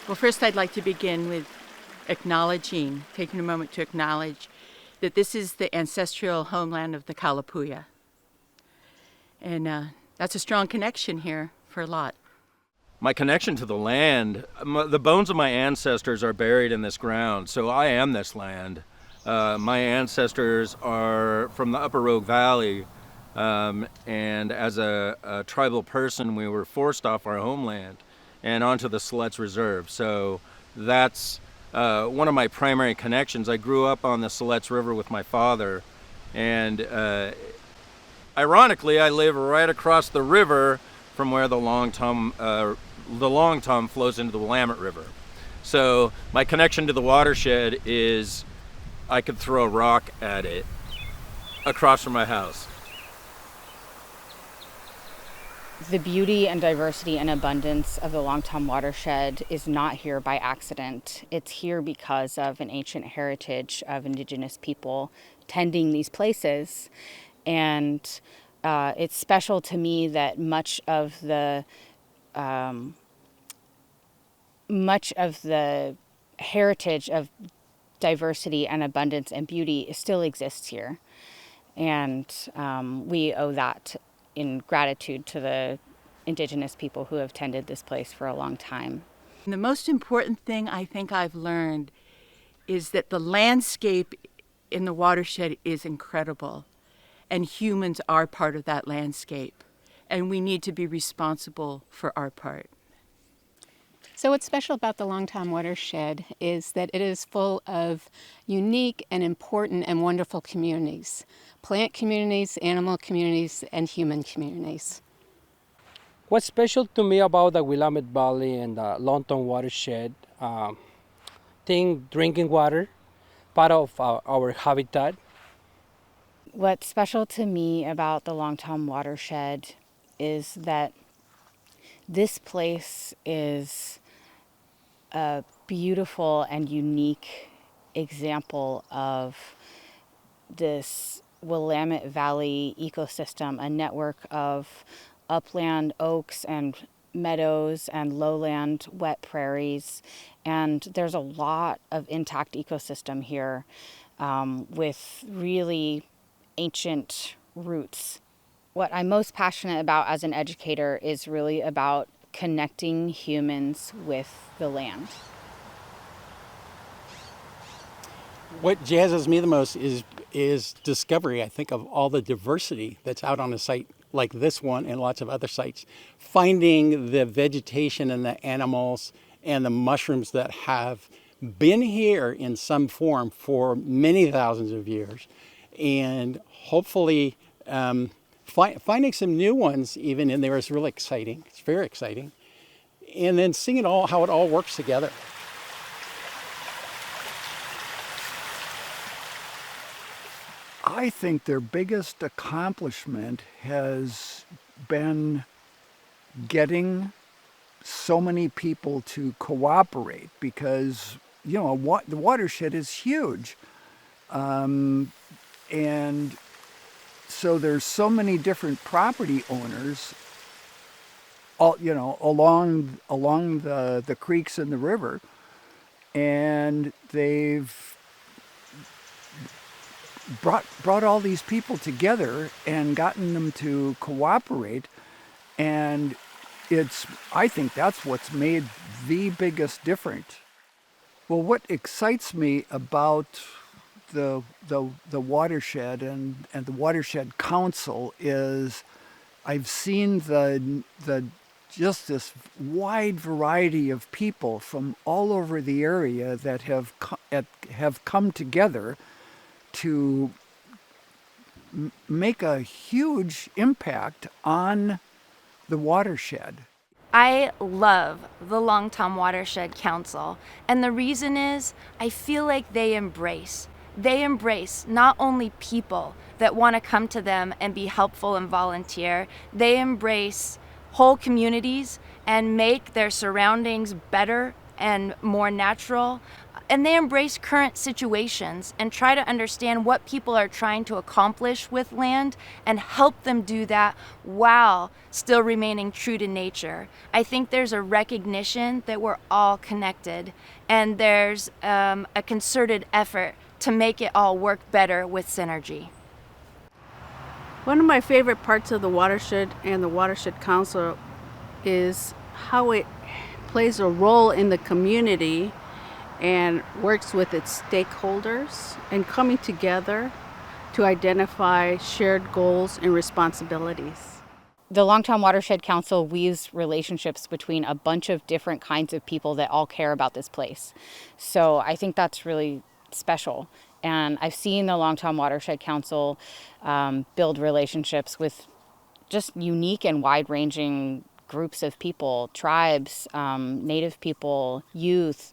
Well, first I'd like to begin with taking a moment to acknowledge that this is the ancestral homeland of the Kalapuya. And that's a strong connection here for a lot. My connection to the land, the bones of my ancestors are buried in this ground, so I am this land. My ancestors are from the Upper Rogue Valley, and as a tribal person, we were forced off our homeland and onto the Siletz Reserve. So that's one of my primary connections. I grew up on the Siletz River with my father, and ironically, I live right across the river from where the Long Tom flows into the Willamette River. So my connection to the watershed is I could throw a rock at it across from my house. The beauty and diversity and abundance of the Long Tom watershed is not here by accident. It's here because of an ancient heritage of indigenous people tending these places. And it's special to me that much of the heritage of diversity and abundance and beauty still exists here. And we owe that in gratitude to the indigenous people who have tended this place for a long time. And the most important thing I think I've learned is that the landscape in the watershed is incredible, and humans are part of that landscape, and we need to be responsible for our part. So what's special about the Long Tom watershed is that it is full of unique and important and wonderful communities. Plant communities, animal communities, and human communities. What's special to me about the Willamette Valley and the Long Tom watershed, drinking water, part of our habitat. What's special to me about the Long Tom watershed is that this place is a beautiful and unique example of this Willamette Valley ecosystem, a network of upland oaks and meadows and lowland wet prairies. And there's a lot of intact ecosystem here with really ancient roots. What I'm most passionate about as an educator is really about connecting humans with the land. What jazzes me the most is discovery, I think, of all the diversity that's out on a site like this one and lots of other sites. Finding the vegetation and the animals and the mushrooms that have been here in some form for many thousands of years, and hopefully finding some new ones even in there is really exciting. It's very exciting. And then seeing how it all works together. I think their biggest accomplishment has been getting so many people to cooperate, because, you know, the watershed is huge. And so there's so many different property owners, along the creeks and the river, and they've brought all these people together and gotten them to cooperate, and I think that's what's made the biggest difference. Well, what excites me about the watershed and the Watershed Council is I've seen just this wide variety of people from all over the area that have come together to make a huge impact on the watershed. I love the Long Tom Watershed Council, and the reason is I feel like they embrace not only people that want to come to them and be helpful and volunteer, they embrace whole communities and make their surroundings better and more natural. and they embrace current situations and try to understand what people are trying to accomplish with land and help them do that while still remaining true to nature. I think there's a recognition that we're all connected, and there's a concerted effort to make it all work better with synergy. One of my favorite parts of the Watershed and the Watershed Council is how it plays a role in the community and works with its stakeholders and coming together to identify shared goals and responsibilities. The Longtown Watershed Council weaves relationships between a bunch of different kinds of people that all care about this place. So I think that's really special. And I've seen the Longtown Watershed Council build relationships with just unique and wide-ranging groups of people, tribes, native people, youth,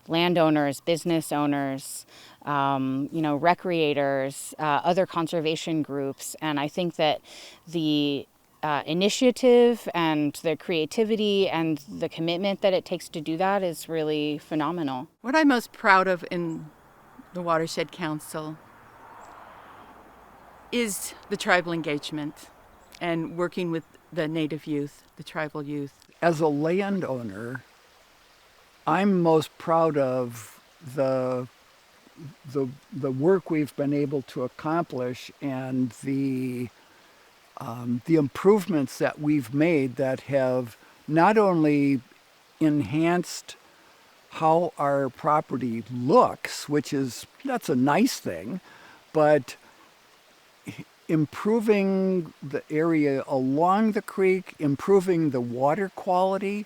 landowners, business owners, recreators, other conservation groups. And I think that the initiative and the creativity and the commitment that it takes to do that is really phenomenal. What I'm most proud of in the Watershed Council is the tribal engagement and working with the native youth, the tribal youth. As a landowner, I'm most proud of the work we've been able to accomplish and the improvements that we've made that have not only enhanced how our property looks, that's a nice thing, but improving the area along the creek, improving the water quality,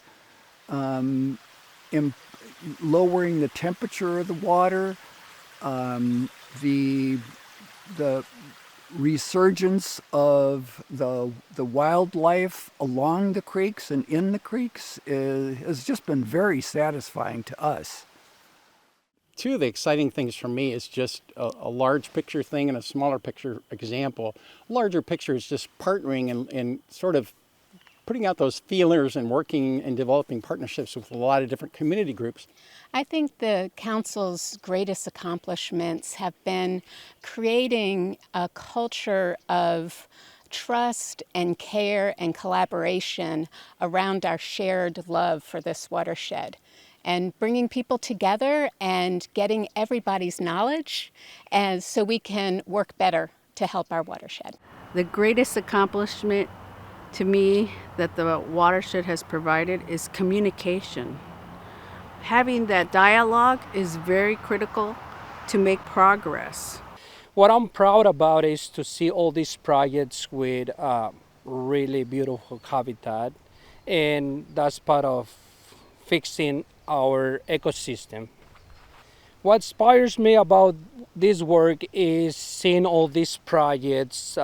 lowering the temperature of the water, the resurgence of the wildlife along the creeks and in the creeks has just been very satisfying to us. Two of the exciting things for me is just a large picture thing and a smaller picture example. Larger picture is just partnering and sort of putting out those feelers and working and developing partnerships with a lot of different community groups. I think the Council's greatest accomplishments have been creating a culture of trust and care and collaboration around our shared love for this watershed, and bringing people together and getting everybody's knowledge so we can work better to help our watershed. The greatest accomplishment to me that the watershed has provided is communication. Having that dialogue is very critical to make progress. What I'm proud about is to see all these projects with really beautiful habitat, and that's part of fixing our ecosystem. What inspires me about this work is seeing all these projects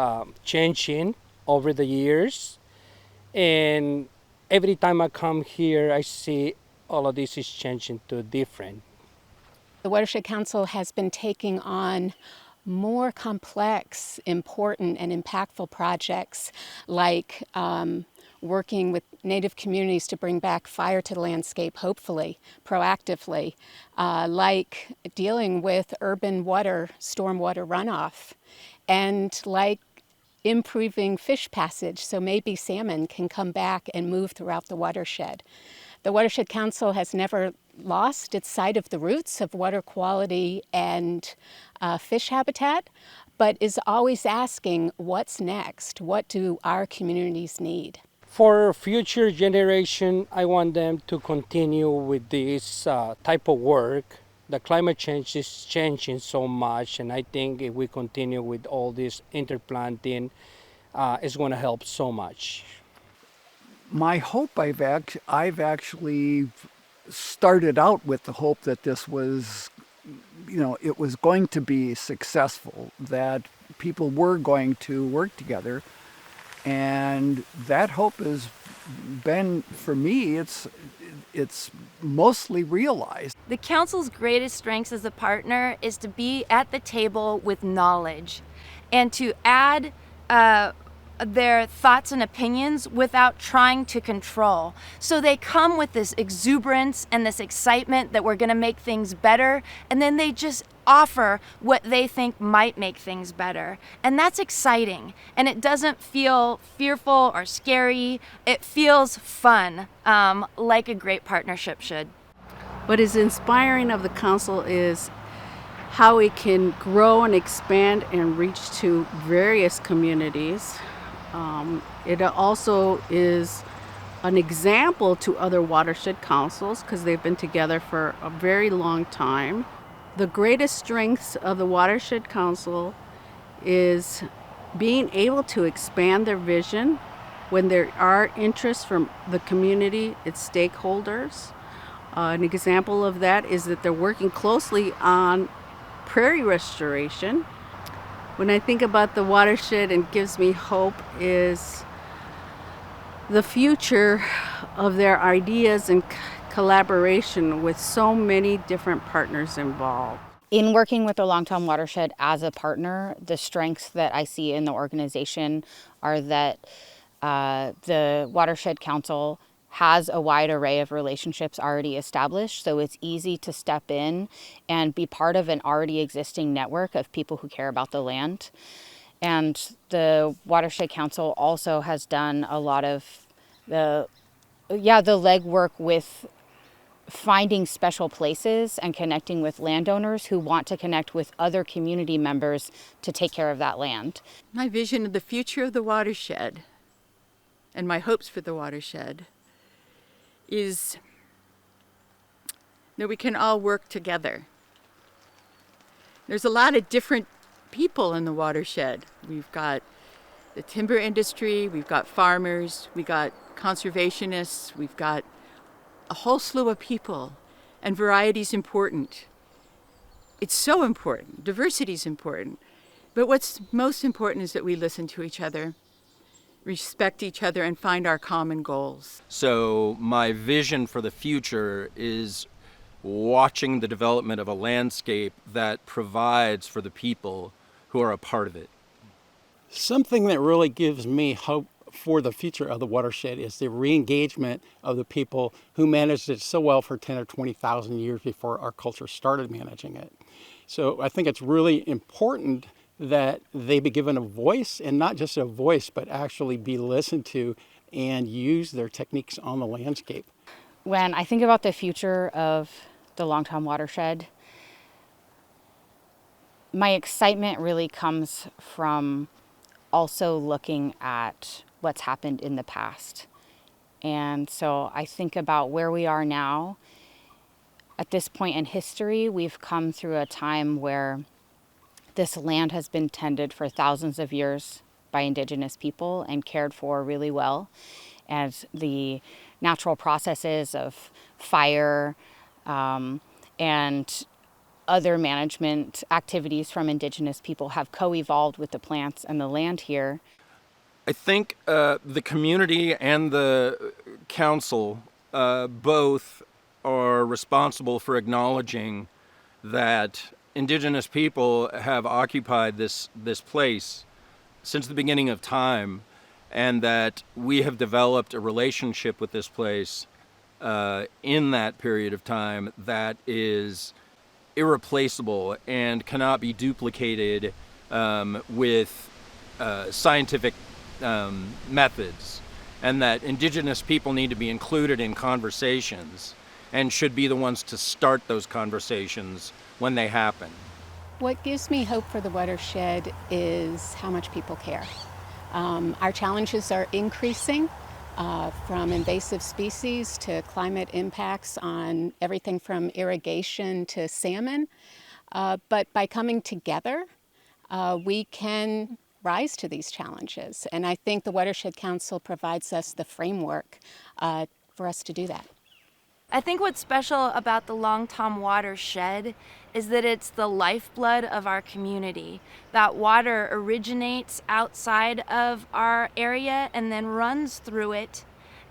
changing over the years, and every time I come here I see all of this is changing to different. The Watershed Council has been taking on more complex, important, and impactful projects like working with Native communities to bring back fire to the landscape, hopefully, proactively, like dealing with urban water, stormwater runoff, and like improving fish passage so maybe salmon can come back and move throughout the watershed. The Watershed Council has never lost its sight of the roots of water quality and fish habitat, but is always asking what's next? What do our communities need? For future generation, I want them to continue with this type of work. The climate change is changing so much, and I think if we continue with all this interplanting, it's going to help so much. My hope, I've actually started out with the hope that this was, it was going to be successful, that people were going to work together. And that hope has been, for me, it's mostly realized. The Council's greatest strengths as a partner is to be at the table with knowledge and to add a their thoughts and opinions without trying to control. So they come with this exuberance and this excitement that we're going to make things better, and then they just offer what they think might make things better. And that's exciting. And it doesn't feel fearful or scary. It feels fun, like a great partnership should. What is inspiring of the council is how it can grow and expand and reach to various communities. It also is an example to other watershed councils because they've been together for a very long time. The greatest strengths of the Watershed Council is being able to expand their vision when there are interests from the community, its stakeholders. An example of that is that they're working closely on prairie restoration. When I think about the watershed and gives me hope is the future of their ideas and collaboration with so many different partners involved. In working with the Longtom Watershed as a partner, the strengths that I see in the organization are that the Watershed Council has a wide array of relationships already established, so it's easy to step in and be part of an already existing network of people who care about the land. And the Watershed Council also has done a lot of the legwork with finding special places and connecting with landowners who want to connect with other community members to take care of that land. My vision of the future of the watershed and my hopes for the watershed is that we can all work together. There's a lot of different people in the watershed. We've got the timber industry, we've got farmers, we've got conservationists, we've got a whole slew of people, and variety is important. It's so important. Diversity is important. But what's most important is that we listen to each other, respect each other, and find our common goals. So my vision for the future is watching the development of a landscape that provides for the people who are a part of it. Something that really gives me hope for the future of the watershed is the re-engagement of the people who managed it so well for 10 or 20,000 years before our culture started managing it. So I think it's really important that they be given a voice, and not just a voice, but actually be listened to and use their techniques on the landscape. When I think about the future of the Longtom Watershed, my excitement really comes from also looking at what's happened in the past. And so I think about where we are now. At this point in history, we've come through a time where this land has been tended for thousands of years by indigenous people and cared for really well. As the natural processes of fire and other management activities from indigenous people have co-evolved with the plants and the land here. I think the community and the council both are responsible for acknowledging that indigenous people have occupied this place since the beginning of time, and that we have developed a relationship with this place in that period of time that is irreplaceable and cannot be duplicated with scientific methods, and that indigenous people need to be included in conversations and should be the ones to start those conversations when they happen. What gives me hope for the watershed is how much people care. Our challenges are increasing, from invasive species to climate impacts on everything from irrigation to salmon. But by coming together, we can rise to these challenges. And I think the Watershed Council provides us the framework for us to do that. I think what's special about the Longtom Watershed is that it's the lifeblood of our community. That water originates outside of our area and then runs through it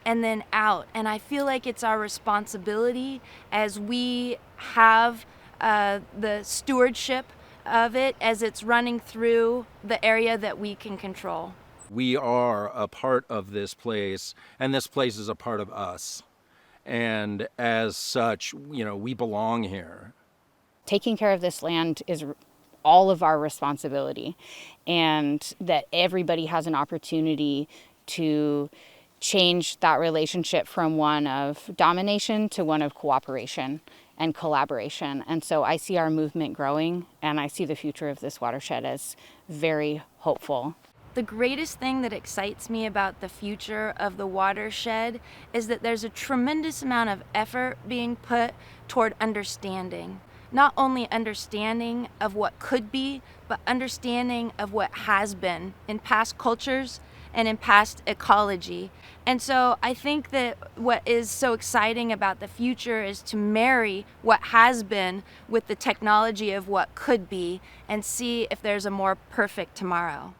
and then out. And I feel like it's our responsibility as we have the stewardship of it as it's running through the area that we can control. We are a part of this place, and this place is a part of us. And as such, we belong here. Taking care of this land is all of our responsibility, and that everybody has an opportunity to change that relationship from one of domination to one of cooperation and collaboration. And so I see our movement growing, and I see the future of this watershed as very hopeful. The greatest thing that excites me about the future of the watershed is that there's a tremendous amount of effort being put toward understanding. Not only understanding of what could be, but understanding of what has been in past cultures and in past ecology. And so I think that what is so exciting about the future is to marry what has been with the technology of what could be and see if there's a more perfect tomorrow.